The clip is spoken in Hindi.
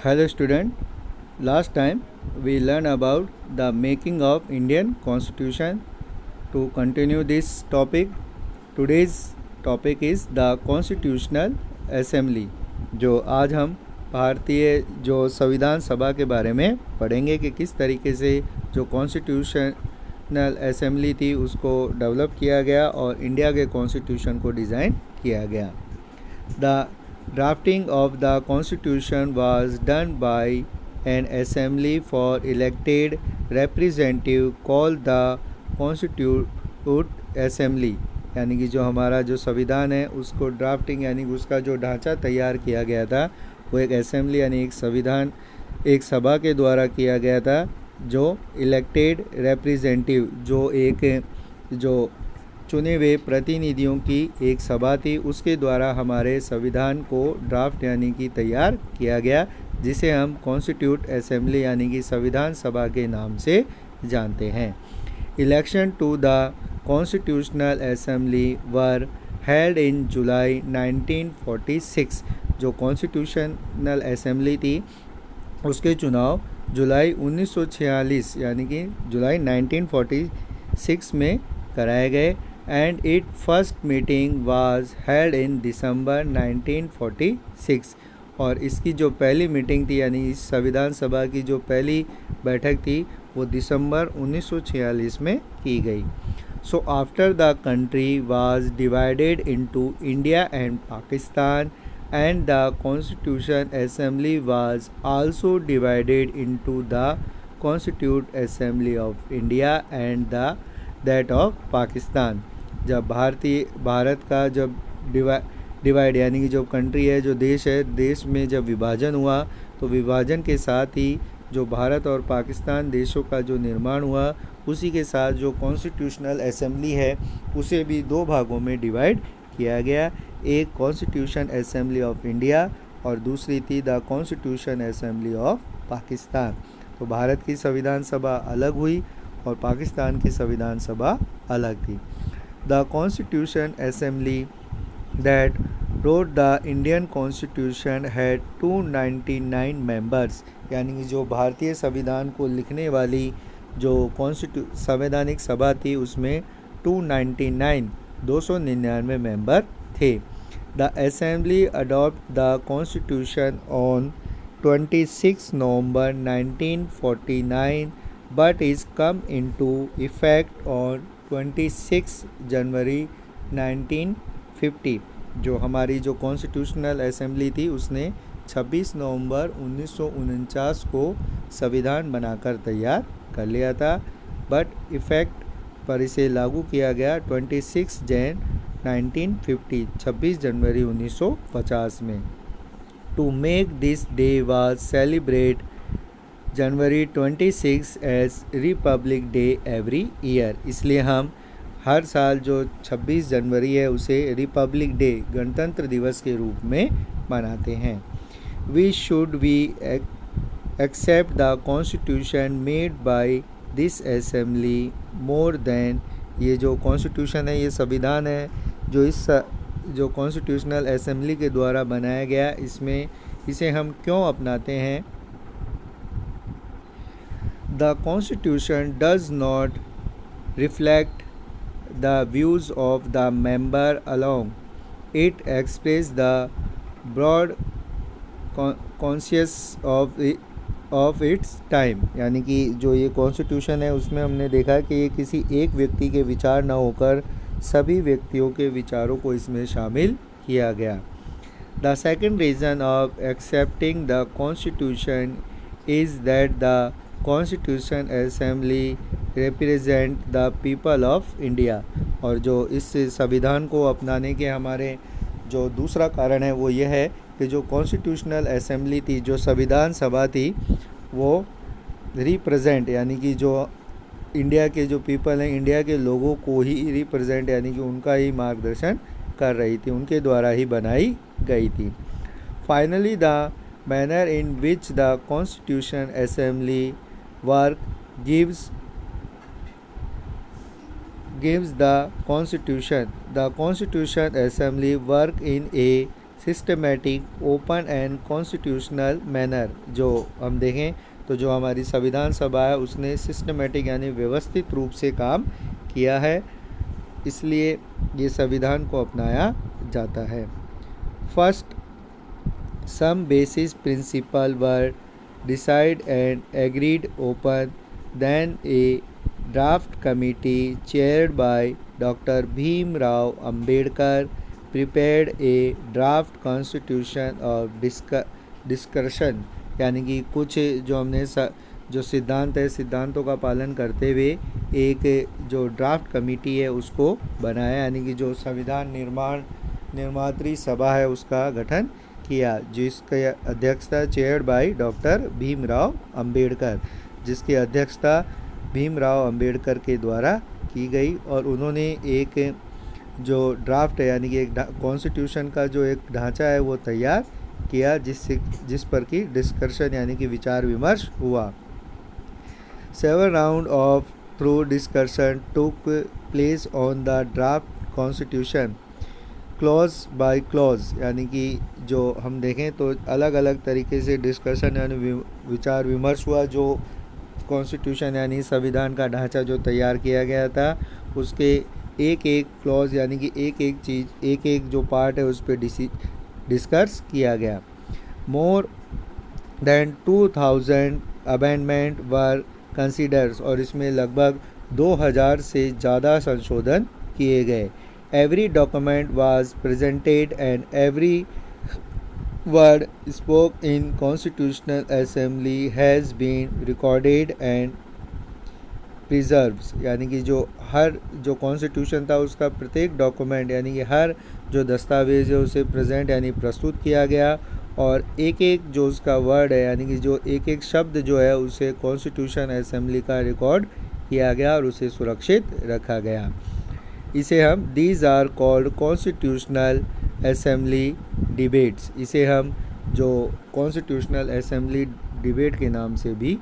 Hello student, last time we learned about the making of Indian Constitution. To continue this topic, today's topic is the Constitutional Assembly. जो आज हम भारतीय जो संविधान सभा के बारे में पढ़ेंगे कि किस तरीके से जो कॉन्स्टिट्यूशनल असेंबली थी उसको डेवलप किया गया और इंडिया के कॉन्स्टिट्यूशन को डिज़ाइन किया गया. The drafting of the constitution was done by an assembly for elected representative called the constituent assembly. यानी कि जो हमारा जो संविधान है उसको ड्राफ्टिंग यानी उसका जो ढांचा तैयार किया गया था वो एक असेंबली यानी एक सभा के द्वारा किया गया था जो इलेक्टेड रिप्रेजेंटेटिव जो चुने हुए प्रतिनिधियों की एक सभा थी उसके द्वारा हमारे संविधान को ड्राफ्ट यानी कि तैयार किया गया, जिसे हम कॉन्स्टिट्यूट असेंबली यानी कि संविधान सभा के नाम से जानते हैं. Election to the constitutional assembly were held in July 1946. जो कॉन्स्टिट्यूशनल असेंबली थी उसके चुनाव जुलाई 1946 यानी कि जुलाई 1946 में कराए गए. And its first meeting was held in December 1946. और इसकी जो पहली मीटिंग थी यानी इस संविधान सभा की जो पहली बैठक थी वो दिसंबर 1946 में की गई. So after the country was divided into India and Pakistan, and the Constitution Assembly was also divided into the Constituent Assembly of India and that of Pakistan. जब भारत का जब डिवाइड यानी कि जो कंट्री है जो देश है, देश में जब विभाजन हुआ तो विभाजन के साथ ही जो भारत और पाकिस्तान देशों का जो निर्माण हुआ उसी के साथ जो कॉन्स्टिट्यूशनल असेंबली है उसे भी दो भागों में डिवाइड किया गया. एक कॉन्स्टिट्यूशन असेंबली ऑफ इंडिया और दूसरी थी the constitution assembly of Pakistan. तो भारत की संविधान सभा अलग हुई और पाकिस्तान की संविधान सभा अलग थी. The Constitution Assembly that wrote the Indian Constitution had 299 members. यानी कि जो भारतीय संविधान को लिखने वाली जो संवैधानिक सभा थी उसमें 299 मेंबर थे. The Assembly adopted the Constitution on 26 November 1949 but is come into effect on 26 जनवरी 1950. जो हमारी जो कॉन्स्टिट्यूशनल असेंबली थी उसने 26 नवंबर 1949 को संविधान बनाकर तैयार कर लिया था, बट इफ़ेक्ट पर इसे लागू किया गया 26 जनवरी 1950 26 जनवरी 1950 में. To make this day was celebrate January 26 as Republic Day every year. इसलिए हम हर साल जो 26 जनवरी है उसे रिपब्लिक डे गणतंत्र दिवस के रूप में मनाते हैं. We should we accept the constitution made by this assembly more than. ये जो कॉन्स्टिट्यूशन है ये संविधान है जो जो कॉन्स्टिट्यूशनल असेंबली के द्वारा बनाया गया इसे हम क्यों अपनाते हैं. The Constitution does not reflect the views of the member alone. It expresses the broad conscience of its time. यानी कि जो ये कॉन्स्टिट्यूशन है उसमें हमने देखा कि ये किसी एक व्यक्ति के विचार न होकर सभी व्यक्तियों के विचारों को इसमें शामिल किया गया. The second reason of accepting the Constitution is that the constitution assembly represent the people of India. और जो इस संविधान को अपनाने के हमारे जो दूसरा कारण है वो ये है कि जो कॉन्स्टिट्यूशनल असेंबली थी जो संविधान सभा थी वो रिप्रेजेंट यानी कि जो इंडिया के जो पीपल हैं इंडिया के लोगों को ही रिप्रेजेंट यानी कि उनका ही मार्गदर्शन कर रही थी, उनके द्वारा ही बनाई गई थी. Finally the manner in which the Constitution Assembly work gives the Constitution Assembly work in a systematic open and constitutional manner. जो हम देखें तो जो हमारी संविधान सभा है उसने सिस्टमेटिक यानी व्यवस्थित रूप से काम किया है, इसलिए ये संविधान को अपनाया जाता है। First, some basis principle were decided and agreed upon. Then a draft committee chaired by Dr. Bhim Rao Ambedkar prepared a draft constitution of discussion, यानी कि कुछ जो हमने जो सिद्धांत है सिद्धांतों का पालन करते हुए एक जो ड्राफ्ट कमेटी है उसको बनाया, यानी कि जो संविधान निर्मात्री सभा है उसका गठन किया, जिसकी अध्यक्षता chaired by doctor Bhimrao Ambedkar, जिसकी अध्यक्षता भीमराव अंबेडकर के द्वारा की गई। और उन्होंने एक जो ड्राफ्ट है यानी कि एक कॉन्स्टिट्यूशन का जो एक ढांचा है वो तैयार किया, जिस पर कि डिस्कशन यानी कि विचार विमर्श हुआ। Seven round of through discussion took place on the draft constitution clause by clause, यानी कि जो हम देखें तो अलग अलग तरीके से डिस्कशन यानी विचार विमर्श हुआ। जो कॉन्स्टिट्यूशन यानी संविधान का ढांचा जो तैयार किया गया था उसके एक एक क्लॉज यानी कि एक एक चीज़ एक एक जो पार्ट है उस पर डिस्कस किया गया। मोर देन 2000 अमेंडमेंट वर कंसिडर्स, और इसमें लगभग 2000 से ज़्यादा संशोधन किए गए। Every document was presented and every word spoke in Constitutional Assembly has been recorded and preserved, यानी कि जो हर जो कॉन्स्टिट्यूशन था उसका प्रत्येक डॉक्यूमेंट यानी कि हर जो दस्तावेज है उसे प्रेजेंट यानी प्रस्तुत किया गया, और एक एक जो उसका वर्ड है यानी कि जो एक एक शब्द जो है उसे कॉन्स्टिट्यूशन असेंबली का रिकॉर्ड किया गया और उसे सुरक्षित रखा गया। इसे हम these are called constitutional assembly debates, इसे हम जो कॉन्स्टिट्यूशनल असेंबली डिबेट के नाम से भी